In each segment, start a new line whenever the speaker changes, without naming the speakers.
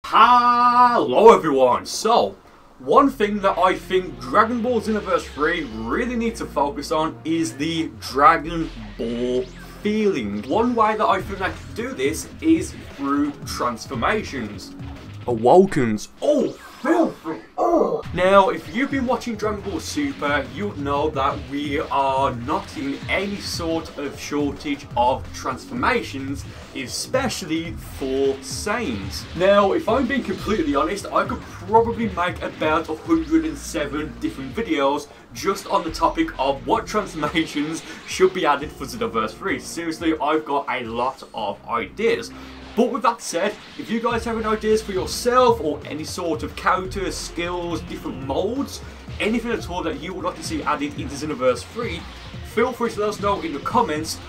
Hello everyone! So, one thing that I think Dragon Ball Xenoverse 3 really needs to focus on is the Dragon Ball feeling. One way that I think they can do this is through transformations. Awokens. Oh, filthy. Oh. Now, if you've been watching Dragon Ball Super, you'll know that we are not in any sort of shortage of transformations, especially for Saiyans. Now, if I'm being completely honest, I could probably make about 107 different videos just on the topic of what transformations should be added for Xenoverse 3. Seriously, I've got a lot of ideas. But with that said, if you guys have any ideas for yourself or any sort of characters, skills, different molds, anything at all that you would like to see added into Xenoverse 3, feel free to let us know in the comments.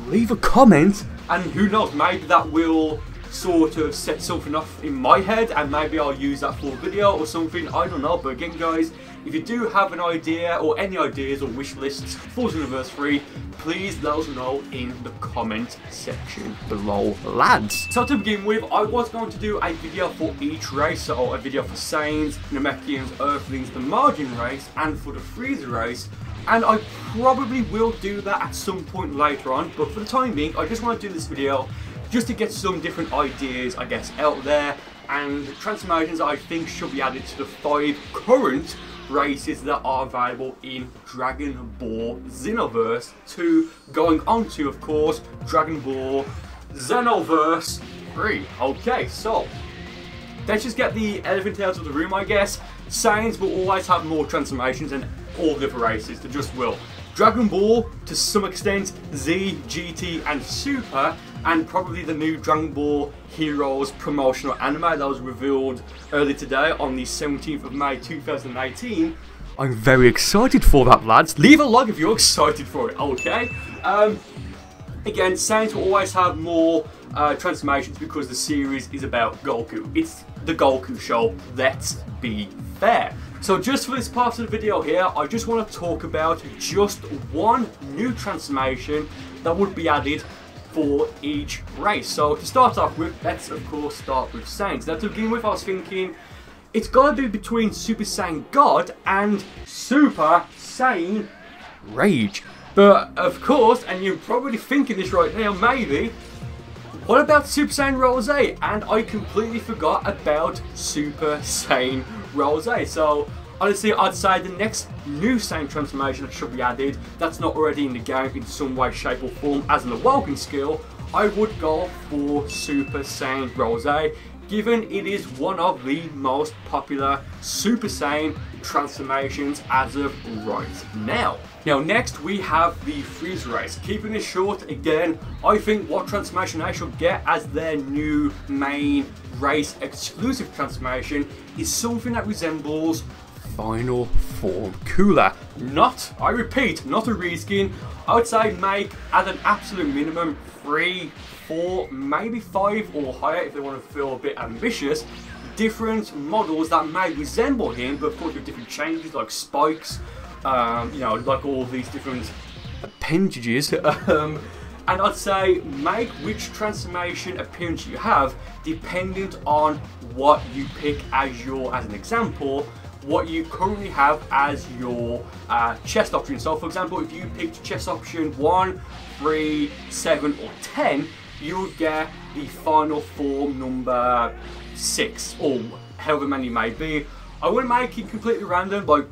Leave a comment and who knows, maybe that will sort of set something off in my head and maybe I'll use that for a video or something, I don't know. But again guys, if you do have an idea or any ideas or wish lists for Xenoverse 3, please let us know in the comment section below, lads. So to begin with, I was going to do a video for each race, so a video for Saiyans, Namekians, Earthlings, the Margin race, and for the Frieza race. And I probably will do that at some point later on, but for the time being, I just want to do this video just to get some different ideas, I guess, out there, and transformations I think should be added to the 5 current races that are available in Dragon Ball Xenoverse 2, going on to, of course, Dragon Ball Xenoverse 3. Okay, so let's just get the elephant out of the room, I guess. Saiyans will always have more transformations than all the other races, they just will. Dragon Ball, to some extent, Z, GT and Super, and probably the new Dragon Ball Heroes promotional anime that was revealed earlier today on the 17th of May 2018. I'm very excited for that, lads. Leave a like if you're excited for it, okay? Again, Saiyans will always have more transformations because the series is about Goku. It's the Goku show, let's be fair. So just for this part of the video here, I just want to talk about just one new transformation that would be added for each race. So to start off with, let's of course start with Saiyans. Now to begin with, I was thinking it's got to be between Super Saiyan God and Super Saiyan Rage. But of course, and you're probably thinking this right now, maybe, what about Super Saiyan Rose? And I completely forgot about Super Saiyan Rose. So honestly, I'd say the next new Saiyan transformation that should be added, that's not already in the game in some way, shape or form as an awoken skill, I would go for Super Saiyan Rose, given it is one of the most popular Super Saiyan transformations as of right now. Now next we have the Frieza race. Keeping it short, again, I think what transformation they should get as their new main race exclusive transformation is something that resembles Final Form Cooler. Not, I repeat, not a reskin. I would say make at an absolute minimum 3, 4, maybe 5 or higher if they want to feel a bit ambitious, different models that may resemble him, but of course with different changes like spikes, you know, like all these different appendages. And I'd say make which transformation appearance you have dependent on what you pick as an example, what you currently have as your chest option. So for example, if you picked chest option 1, 3, 7 or 10, you would get the final form number 6 or however many it may be. I wouldn't make it completely random, like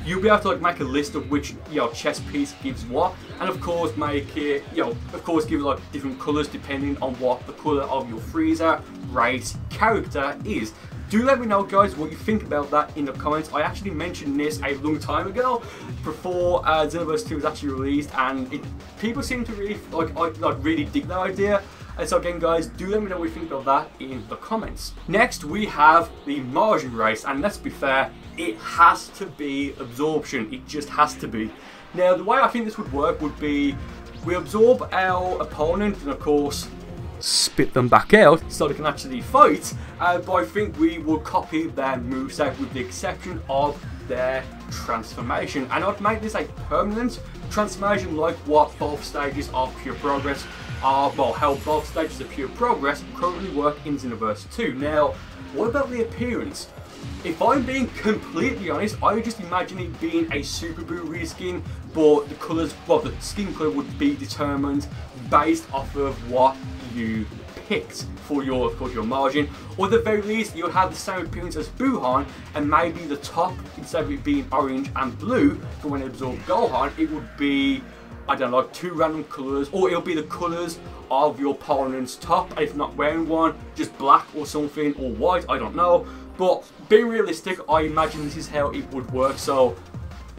you'll be able to like make a list of which chest piece gives what, and of course make it of course give it like different colours depending on what the colour of your Frieza race character is. Do let me know guys what you think about that in the comments. I actually mentioned this a long time ago before Xenoverse 2 was actually released, and people seem to really really dig that idea. And so again guys, do let me know what you think of that in the comments. Next we have the Margin race, and let's be fair, it has to be absorption. It just has to be. Now the way I think this would work would be we absorb our opponent and of course spit them back out so they can actually fight, but I think we will copy their moveset with the exception of their transformation, and I'd make this a permanent transformation like what both stages of Pure Progress are, well, how both stages of pure progress currently work in Xenoverse 2. Now, what about the appearance? If I'm being completely honest, I just imagine it being a Super Boo reskin, but the colours, well, the skin colour would be determined based off of what you picked for your, of course, your margin, or at the very least you'll have the same appearance as Buuhan, and maybe the top, instead of it being orange and blue for when it absorbed Gohan, it would be, I don't know, like 2 random colours, or it'll be the colours of your opponent's top, and if not wearing one, just black or something, or white, I don't know. But being realistic, I imagine this is how it would work. So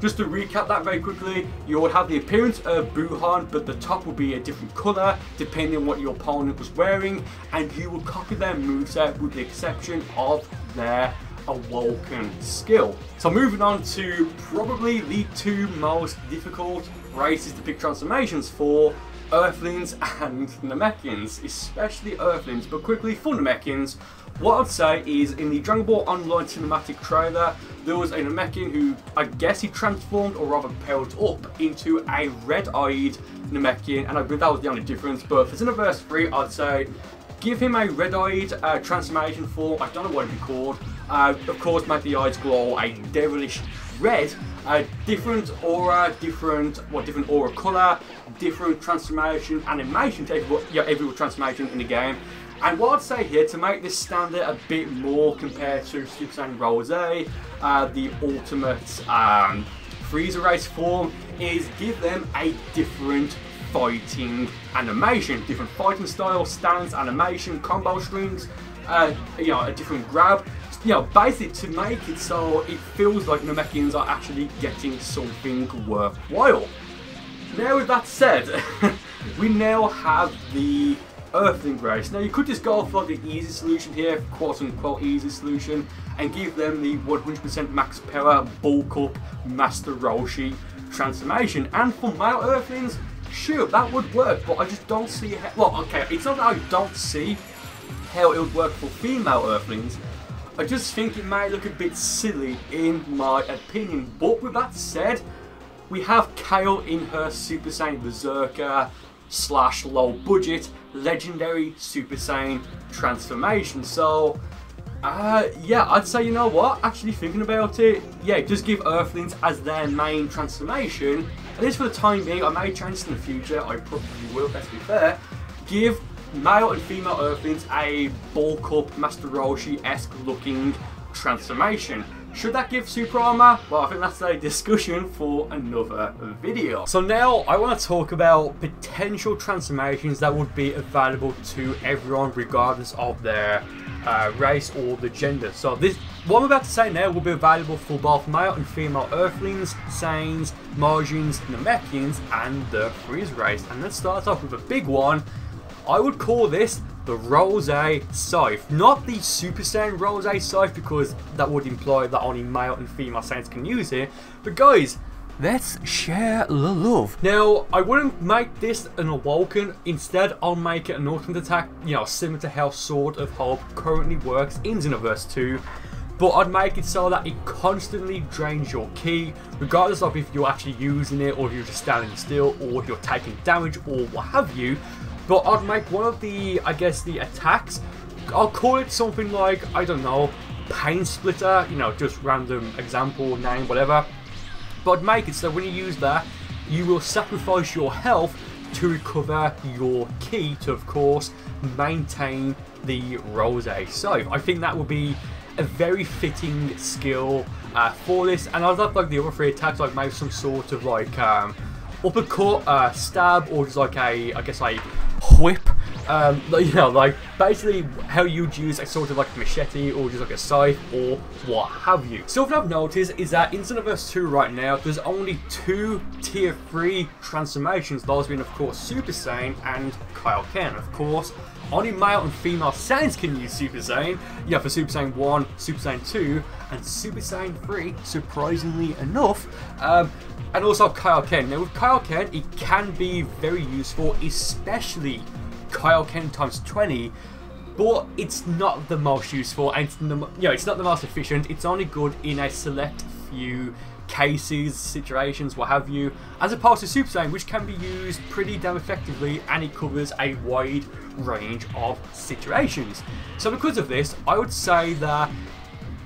just to recap that very quickly, you would have the appearance of Buuhan, but the top will be a different colour depending on what your opponent was wearing, and you will copy their moveset with the exception of their Awoken skill. So moving on to probably the 2 most difficult races to pick transformations for, Earthlings and Namekians, especially Earthlings, but quickly for Namekians, what I'd say is in the Dragon Ball Online cinematic trailer, there was a Namekian who, I guess he transformed or rather powered up into a red-eyed Namekian, and I believe that was the only difference. But for Xenoverse 3, I'd say give him a red-eyed transformation form. I don't know what it'd be called. Of course, make the eyes glow a devilish red. Different aura, different aura color, different transformation animation to every transformation in the game. And what I'd say here, to make this stand out a bit more compared to Super Saiyan Rose, the ultimate Frieza race form, is give them a different fighting animation, different fighting style, stance, animation, combo strings, a different grab. Basically to make it so it feels like Namekians are actually getting something worthwhile. Now with that said, we now have the Earthling race. Now you could just go for the easy solution here, quote unquote easy solution, and give them the 100% max power bulk up Master Roshi transformation. And for male Earthlings, sure, that would work, but I just don't see how, well, okay, it's not that I don't see how it would work for female Earthlings. I just think it might look a bit silly in my opinion. But with that said, we have Kale in her Super Saiyan Berserker / low budget legendary Super Saiyan transformation. So yeah, I'd say, you know what, actually thinking about it, yeah, just give Earthlings as their main transformation. At least for the time being. I may change this in the future, I probably will, let's be fair. Give male and female Earthlings a bulk up Master Roshi-esque looking transformation. Should that give super armor? Well, I think that's a discussion for another video. So now I want to talk about potential transformations that would be available to everyone regardless of their race or the gender. So this, what I'm about to say now, will be available for both male and female Earthlings, Saiyans, Margins, Namekians, and the Frieza race. And let's start off with a big one. I would call this the Rose Scythe. Not the Super Saiyan Rose Scythe, because that would imply that only male and female Saiyans can use it. But guys, let's share the love. Now, I wouldn't make this an Awoken. Instead, I'll make it an ultimate attack, similar to how Sword of Hope currently works in Xenoverse 2. But I'd make it so that it constantly drains your ki, regardless of if you're actually using it, or if you're just standing still, or if you're taking damage, or what have you. But I'd make one of the, I guess, the attacks, I'll call it something like, I don't know, Pain Splitter, just random example, name, whatever. But I'd make it so when you use that, you will sacrifice your health to recover your ki to, of course, maintain the Rose Scythe. I think that would be a very fitting skill for this. And I'd love like the other 3 attacks, like maybe some sort of like uppercut, stab, or just like a, I guess, like whip, like basically how you'd use a sort of like a machete or just like a scythe or what have you. Something I've noticed is that in Xenoverse 2 right now, there's only 2 tier 3 transformations, those being of course Super Saiyan and Kaioken. Of course, only male and female Saiyans can use Super Saiyan, for Super Saiyan 1, Super Saiyan 2, and Super Saiyan 3, surprisingly enough. And also Kaioken. Now with Kaioken, it can be very useful, especially Kaioken times 20, but it's not the most useful, and it's not the most efficient. It's only good in a select few cases, situations, what have you, as opposed to Super Saiyan, which can be used pretty damn effectively, and it covers a wide range of situations. So because of this, I would say that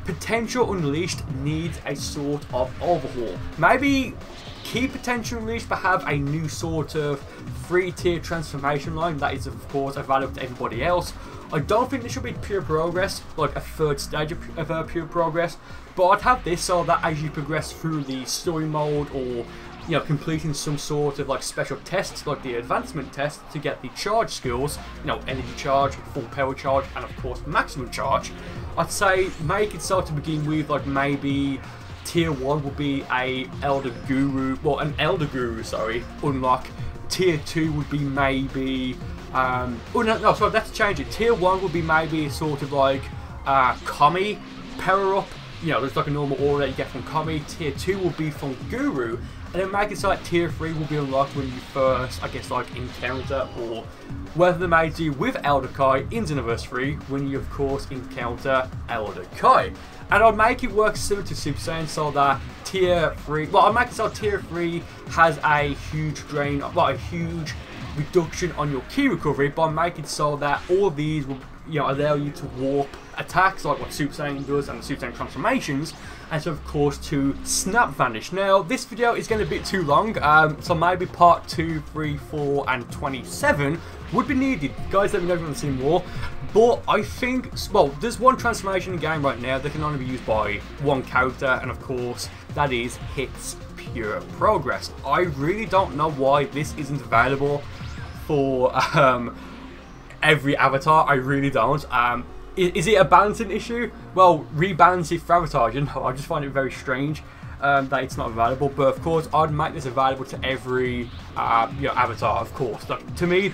Potential Unleashed needs a sort of overhaul. Maybe keep Potential Unleashed, but have a new sort of 3-tier transformation line that is of course available to everybody else. I don't think there should be pure progress, like a third stage of pure progress, but I'd have this so that as you progress through the story mode, or completing some sort of like special tests like the advancement test to get the charge skills, energy charge, full power charge, and of course maximum charge, I'd say make it so to begin with, like maybe tier 1 will be an Elder Guru unlock. Tier 2 would be maybe sorry, let's change it. Tier 1 would be maybe sort of like Kami power up. There's like a normal aura that you get from Kami. Tier 2 will be from Guru, and then make it so like Tier 3 will be unlocked when you first, I guess, like encounter, or whether they may do with Elder Kai in Xenoverse 3 when you of course encounter Elder Kai. And I'd make it work similar to Super Saiyan, so that Tier 3, well, I'd make it so Tier 3 has a huge drain, well, a huge reduction on your ki recovery, but make it so that all of these will allow you to warp attacks like what Super Saiyan does and the Super Saiyan transformations, and so of course to snap vanish. Now this video is going to be a bit too long, so maybe part 2, 3, 4 and 27 would be needed. Guys, let me know if you want to see more. But I think, well, there's one transformation in the game right now that can only be used by one character, and of course that is Hit's Pure Progress. I really don't know why this isn't available for every avatar. I really don't. Is it a balancing issue? Well, rebalance it for avatars. I just find it very strange that it's not available. But of course, I'd make this available to every avatar. Of course, like, to me,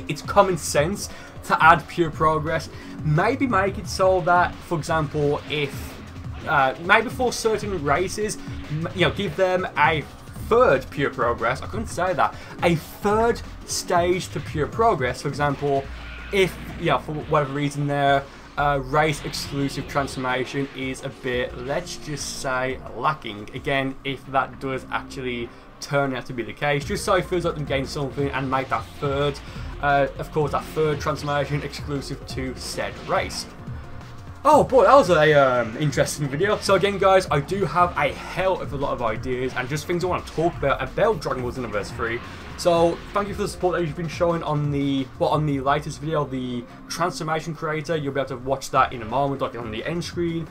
it's common sense to add Pure Progress. Maybe make it so that, for example, if maybe for certain races, give them a third Pure Progress. I couldn't say that. A third stage to Pure Progress. For example, if for whatever reason their race exclusive transformation is a bit, let's just say, lacking. Again, if that does actually turn out to be the case, just so it feels like them gain something, and make that third, of course, that third transformation exclusive to said race. Oh boy, that was a interesting video. So again, guys, I do have a hell of a lot of ideas and just things I want to talk about Dragon Ball Xenoverse 3. So thank you for the support that you've been showing on the latest video, the transformation creator. You'll be able to watch that in a moment, like on the end screen.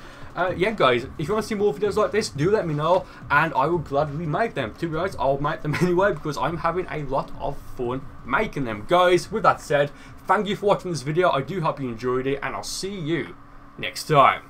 Yeah, guys, if you want to see more videos like this, do let me know, and I will gladly make them. To be honest, I'll make them anyway because I'm having a lot of fun making them. Guys, with that said, thank you for watching this video. I do hope you enjoyed it, and I'll see you next time.